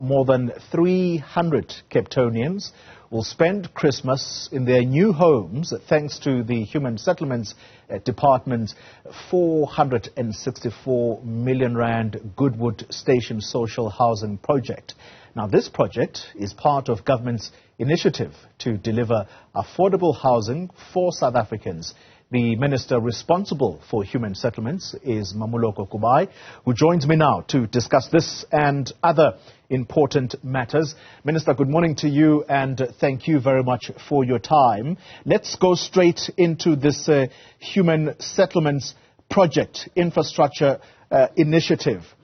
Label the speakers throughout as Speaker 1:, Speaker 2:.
Speaker 1: more than 300 Capetonians will spend Christmas in their new homes thanks to the Human Settlements Department's 464 million rand Goodwood Station social housing project. Now, this project is part of government's initiative to deliver affordable housing for South Africans. The minister responsible for human settlements is Mmamoloko Kubayi, who joins me now to discuss this and other important matters. Minister, good morning to you and thank you very much for your time. Let's go straight into this human settlements project, infrastructure initiative.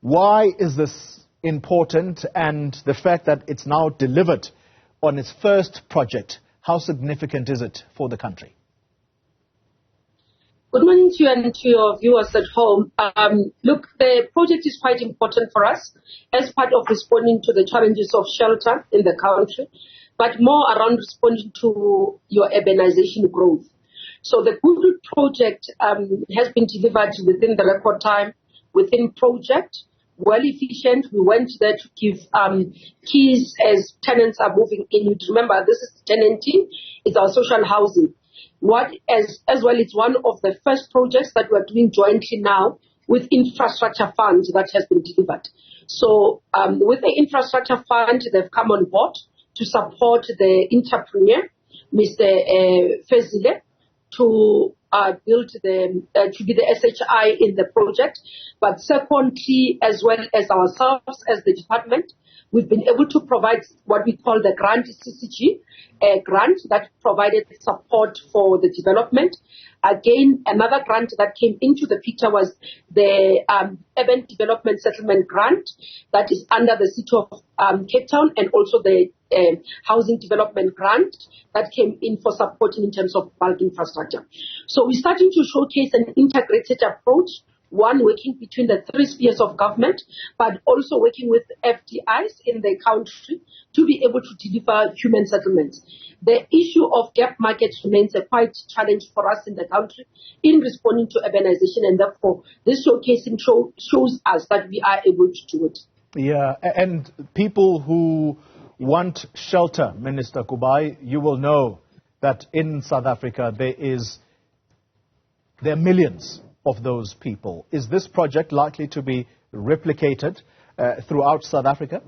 Speaker 1: Why is this important, and the fact that it's now delivered on its first project, how significant is it for the country?
Speaker 2: Good morning to you and to your viewers at home. Look, the project is quite important for us as part of responding to the challenges of shelter in the country, but more around responding to your urbanization growth. So the Goodwood project has been delivered within the record time, within project, well efficient. We went there to give keys as tenants are moving in. You remember, this is tenanting, it's our social housing. As well, it's one of the first projects that we're doing jointly now with infrastructure funds that has been delivered. So with the infrastructure fund, they've come on board to support the entrepreneur, Mr. Fezile, to build to be the SHI in the project. But secondly, as well as ourselves as the department, we've been able to provide what we call the grant CCG, a grant that provided support for the development. Again, another grant that came into the picture was the Urban Development Settlement Grant that is under the City of Cape Town, and also the Housing Development Grant that came in for supporting in terms of bulk infrastructure. So we're starting to showcase an integrated approach, one working between the three spheres of government, but also working with FDIs in the country to be able to deliver human settlements. The issue of gap markets remains a quite challenge for us in the country in responding to urbanization, and therefore this showcasing shows us that we are able to do it.
Speaker 1: Yeah, and people who want shelter, Minister Kubayi, you will know that in South Africa there are millions of those people. Is this project likely to be replicated throughout South Africa?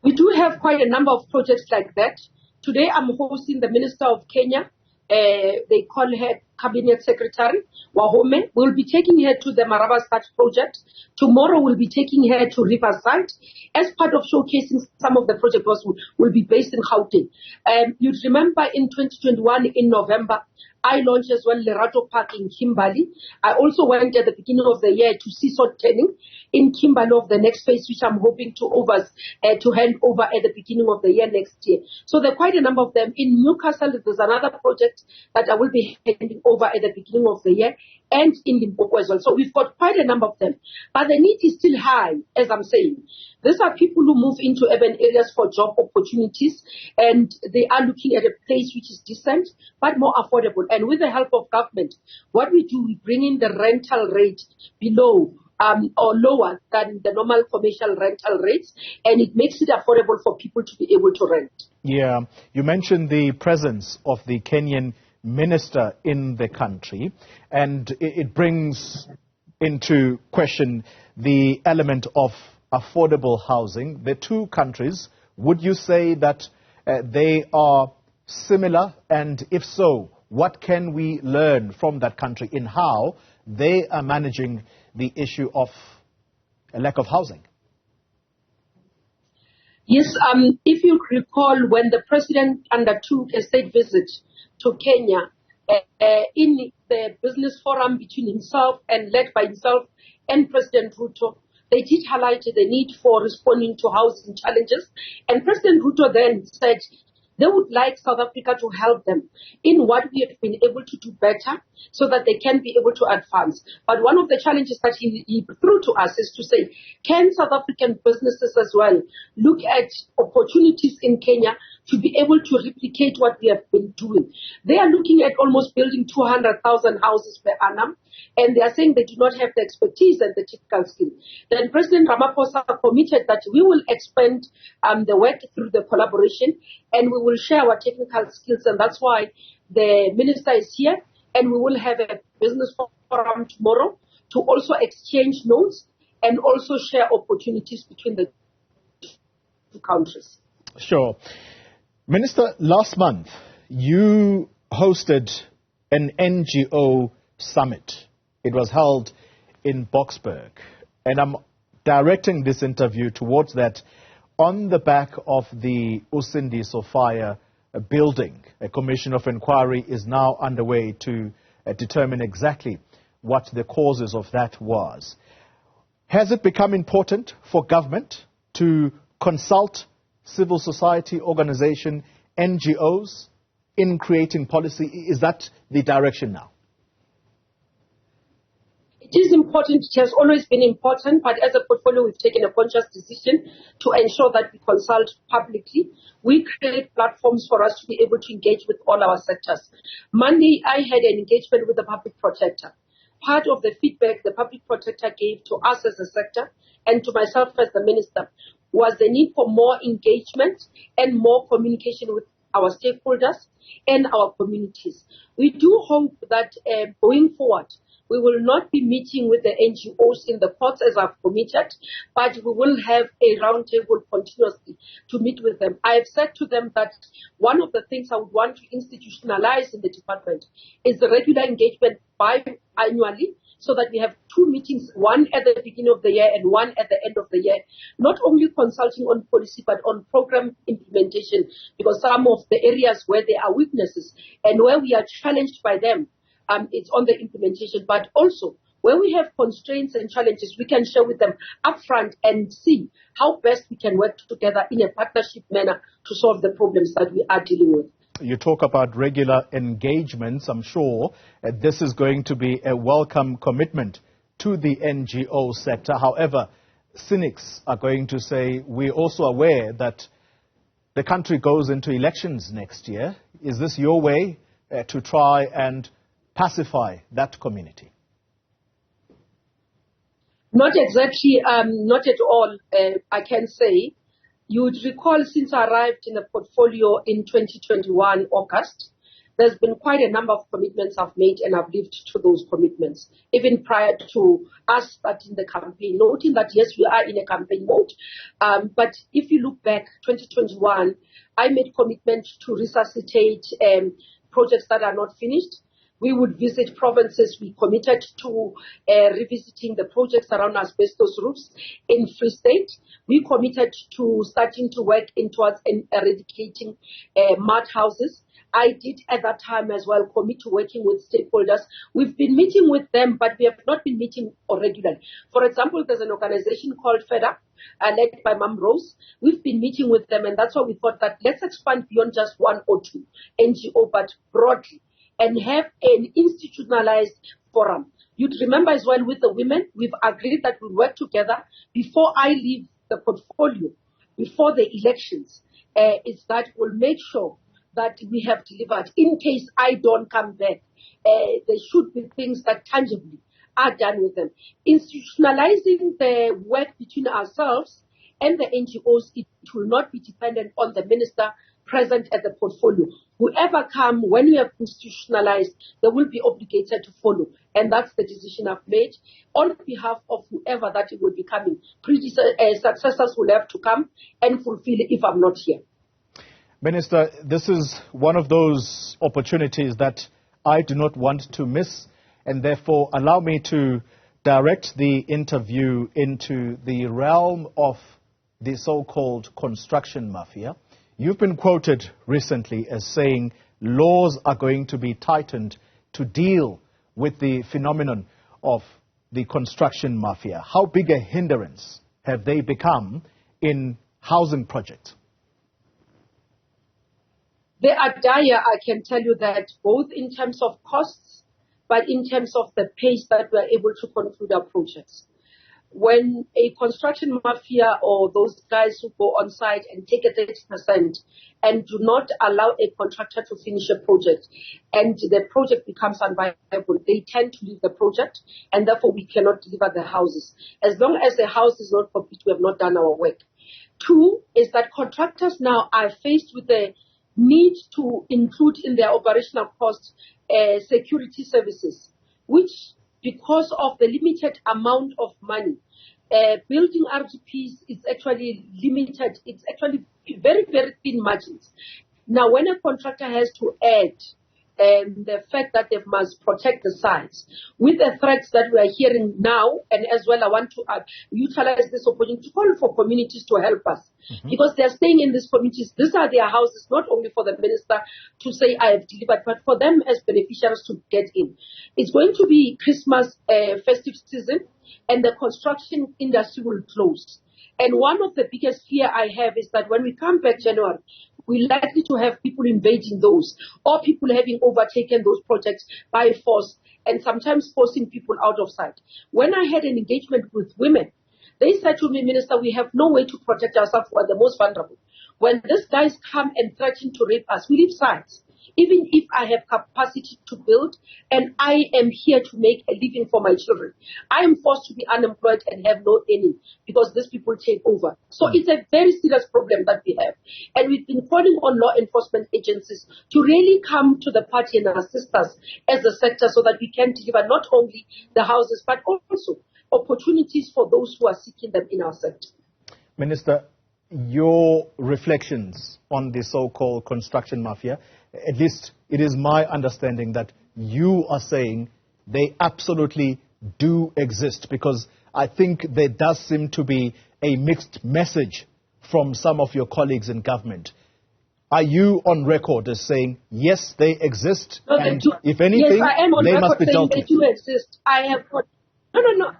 Speaker 2: We do have quite a number of projects like that. Today I'm hosting the Minister of Kenya. They call her Cabinet Secretary, Wahome. We'll be taking her to the Marabastad project. Tomorrow we'll be taking her to Riverside as part of showcasing some of the projects will be based in Gauteng. You'd remember in 2021 in November, I launched as well Lerato Park in Kimberley. I also went at the beginning of the year to see sod turning in Kimberley of the next phase, which I'm hoping to hand over at the beginning of the year next year. So there are quite a number of them. In Newcastle, there's another project that I will be handing over at the beginning of the year, and in Limpopo as well. So we've got quite a number of them. But the need is still high, as I'm saying. These are people who move into urban areas for job opportunities, and they are looking at a place which is decent but more affordable. And with the help of government, what we do, we bring in the rental rate below or lower than the normal commercial rental rates, and it makes it affordable for people to be able to rent.
Speaker 1: Yeah, you mentioned the presence of the Kenyan minister in the country, and it brings into question the element of affordable housing. The two countries, would you say that they are similar? And if so, what can we learn from that country in how they are managing the issue of a lack of housing?
Speaker 2: Yes, if you recall, when the president undertook a state visit to Kenya, in the business forum between himself and led by himself and President Ruto, they did highlight the need for responding to housing challenges. And President Ruto then said they would like South Africa to help them in what we have been able to do better so that they can be able to advance. But one of the challenges that he threw to us is to say, can South African businesses as well look at opportunities in Kenya to be able to replicate what we have been doing. They are looking at almost building 200,000 houses per annum, and they are saying they do not have the expertise and the technical skill. Then President Ramaphosa committed that we will expand the work through the collaboration, and we will share our technical skills, and that's why the minister is here, and we will have a business forum tomorrow to also exchange notes and also share opportunities between the two countries.
Speaker 1: Sure. Minister, last month you hosted an NGO summit. It was held in Boksburg, and I'm directing this interview towards that on the back of the Usindiso fire building. A commission of inquiry is now underway to determine exactly what the causes of that was. Has it become important for government to consult civil society organization, NGOs, in creating policy? Is that the direction now?
Speaker 2: It is important. It has always been important, but as a portfolio, we've taken a conscious decision to ensure that we consult publicly. We create platforms for us to be able to engage with all our sectors. Monday, I had an engagement with the public protector. Part of the feedback the public protector gave to us as a sector and to myself as the minister was the need for more engagement and more communication with our stakeholders and our communities. We do hope that going forward, we will not be meeting with the NGOs in the courts as I've committed, but we will have a roundtable continuously to meet with them. I have said to them that one of the things I would want to institutionalize in the department is the regular engagement biannually, so that we have two meetings, one at the beginning of the year and one at the end of the year, not only consulting on policy but on program implementation, because some of the areas where there are weaknesses and where we are challenged by them, it's on the implementation, but also where we have constraints and challenges, we can share with them upfront and see how best we can work together in a partnership manner to solve the problems that we are dealing with.
Speaker 1: You talk about regular engagements. I'm sure this is going to be a welcome commitment to the NGO sector. However, cynics are going to say we're also aware that the country goes into elections next year. Is this your way to try and pacify that community?
Speaker 2: Not exactly, not at all, I can say. You would recall since I arrived in the portfolio in 2021, August, there's been quite a number of commitments I've made, and I've lived to those commitments, even prior to us starting the campaign, noting that, yes, we are in a campaign mode. But if you look back, 2021, I made commitment to resuscitate projects that are not finished. We would visit provinces. We committed to revisiting the projects around asbestos roofs in Free State. We committed to starting to work towards eradicating mud houses. I did at that time as well commit to working with stakeholders. We've been meeting with them, but we have not been meeting regularly. For example, there's an organization called FEDA, led by Mam Rose. We've been meeting with them, and that's why we thought that let's expand beyond just one or two NGO, but broadly, and have an institutionalized forum. You'd remember as well with the women, we've agreed that we'll work together before I leave the portfolio, before the elections, is that we'll make sure that we have delivered. In case I don't come back, there should be things that tangibly are done with them. Institutionalizing the work between ourselves and the NGOs, it will not be dependent on the minister present at the portfolio. Whoever come, when we have institutionalized, they will be obligated to follow. And that's the decision I've made on behalf of whoever that it will be coming. Successors will have to come and fulfill it if I'm not here.
Speaker 1: Minister, this is one of those opportunities that I do not want to miss, and therefore allow me to direct the interview into the realm of the so-called construction mafia. You've been quoted recently as saying laws are going to be tightened to deal with the phenomenon of the construction mafia. How big a hindrance have they become in housing projects?
Speaker 2: They are dire, I can tell you that, both in terms of costs, but in terms of the pace that we are able to conclude our projects. when a construction mafia or those guys who go on site and take a 30% and do not allow a contractor to finish a project and the project becomes unviable, they tend to leave the project and therefore we cannot deliver the houses. As long as the house is not complete, we have not done our work. Two is that contractors now are faced with the need to include in their operational costs security services, which because of the limited amount of money, building RGPs is actually limited. It's actually very, very thin margins. Now, when a contractor has to add the fact that they must protect the sites with the threats that we are hearing now, and as well I want to utilize this opportunity to call for communities to help us. Because they're staying in these communities. These are their houses, not only for the minister to say I have delivered, but for them as beneficiaries to get in. It's going to be Christmas festive season, and the construction industry will close. And one of the biggest fear I have is that when we come back January, we're likely to have people invading those, or people having overtaken those projects by force, and sometimes forcing people out of sight. When I had an engagement with women, they said to me, Minister, we have no way to protect ourselves. We are the most vulnerable. When these guys come and threaten to rape us, we leave sites. Even if I have capacity to build and I am here to make a living for my children, I am forced to be unemployed and have no earning because these people take over. So it's a very serious problem that we have. And we've been calling on law enforcement agencies to really come to the party and assist us as a sector so that we can deliver not only the houses, but also opportunities for those who are seeking them in our sector.
Speaker 1: Minister, your reflections on the so-called construction mafia, at least it is my understanding that you are saying they absolutely do exist, because I think there does seem to be a mixed message from some of your colleagues in government. Are you on record as saying, yes, they exist,
Speaker 2: no,
Speaker 1: and if anything,
Speaker 2: yes, I am on
Speaker 1: they
Speaker 2: record
Speaker 1: must be
Speaker 2: saying
Speaker 1: dealt
Speaker 2: they
Speaker 1: with?
Speaker 2: do exist. I have got, no.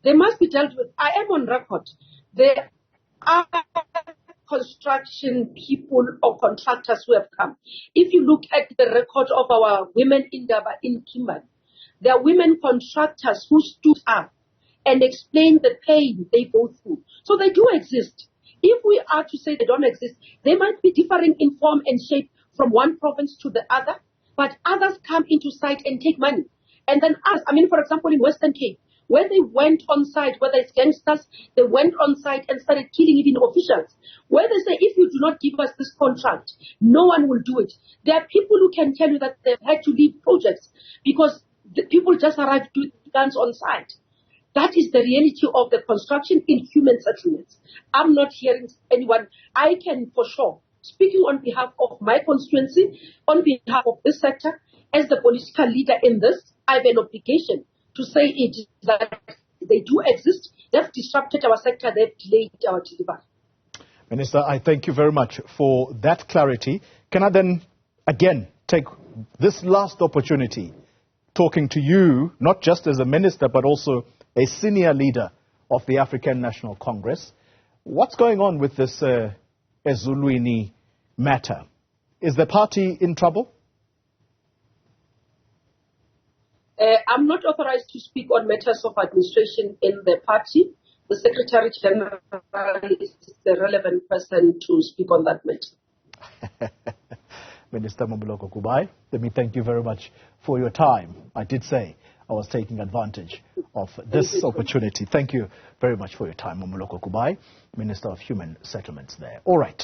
Speaker 2: They must be dealt with. I am on record. There are construction people or contractors who have come. If you look at the record of our women in Daba, in Kimberley, there are women contractors who stood up and explained the pain they go through. So they do exist. If we are to say they don't exist, they might be differing in form and shape from one province to the other, but others come into sight and take money. And then us, for example, in Western Cape, when they went on site, whether it's gangsters, they went on site and started killing even officials. Where they say, if you do not give us this contract, no one will do it. There are people who can tell you that they've had to leave projects because the people just arrived with guns on site. That is the reality of the construction in human settlements. I'm not hearing anyone. I can for sure, speaking on behalf of my constituency, on behalf of this sector, as the political leader in this, I have an obligation to say it that they do exist. They've disrupted our sector. They've delayed our delivery.
Speaker 1: Minister, I thank you very much for that clarity. Can I then again take this last opportunity talking to you, not just as a minister, but also a senior leader of the African National Congress. What's going on with this Ezulwini matter? Is the party in trouble?
Speaker 2: I'm not authorized to speak on matters of administration in the party. The Secretary General is the relevant person to speak on that matter.
Speaker 1: Minister Mmamoloko Kubayi, let me thank you very much for your time. I did say I was taking advantage of this opportunity. Thank you very much for your time, Mmamoloko Kubayi, Minister of Human Settlements there. All right.